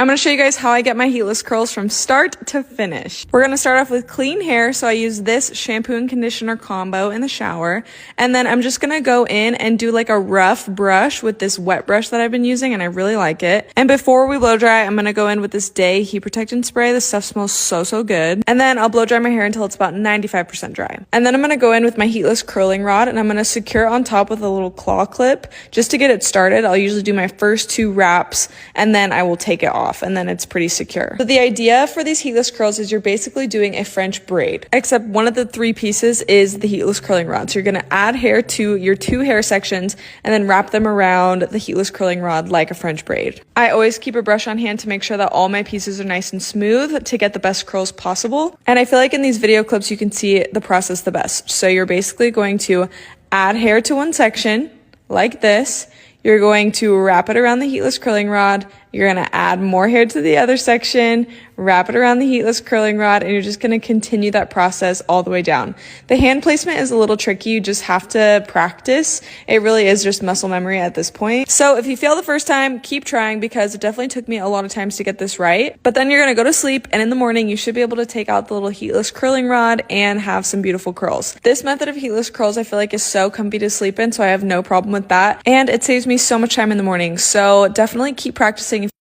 I'm going to show you guys how I get my heatless curls from start to finish. We're going to start off with clean hair, so I use this shampoo and conditioner combo in the shower, and then I'm just going to go in and do like a rough brush with this wet brush that I've been using, and I really like it. And before we blow dry, I'm going to go in with this Day Heat Protectant Spray. This stuff smells so good. And then I'll blow dry my hair until it's about 95% dry. And then I'm going to go in with my heatless curling rod, and I'm going to secure it on top with a little claw clip just to get it started. I'll usually do my first 2 wraps, and then I will take it off, and then it's pretty secure. So the idea for these heatless curls is you're basically doing a French braid, except one of the 3 pieces is the heatless curling rod. So you're going to add hair to your 2 hair sections and then wrap them around the heatless curling rod like a French braid. I always keep a brush on hand to make sure that all my pieces are nice and smooth to get the best curls possible. And I feel like in these video clips you can see the process the best. So you're basically going to add hair to one section like this. You're going to wrap it around the heatless curling rod. You're going to add more hair to the other section, wrap it around the heatless curling rod, and you're just going to continue that process all the way down. The hand placement is a little tricky. You just have to practice. It really is just muscle memory at this point. So if you fail the first time, keep trying, because it definitely took me a lot of times to get this right. But then you're going to go to sleep, and in the morning you should be able to take out the little heatless curling rod and have some beautiful curls. This method of heatless curls I feel like is so comfy to sleep in, so I have no problem with that. And it saves me so much time in the morning. So definitely keep practicing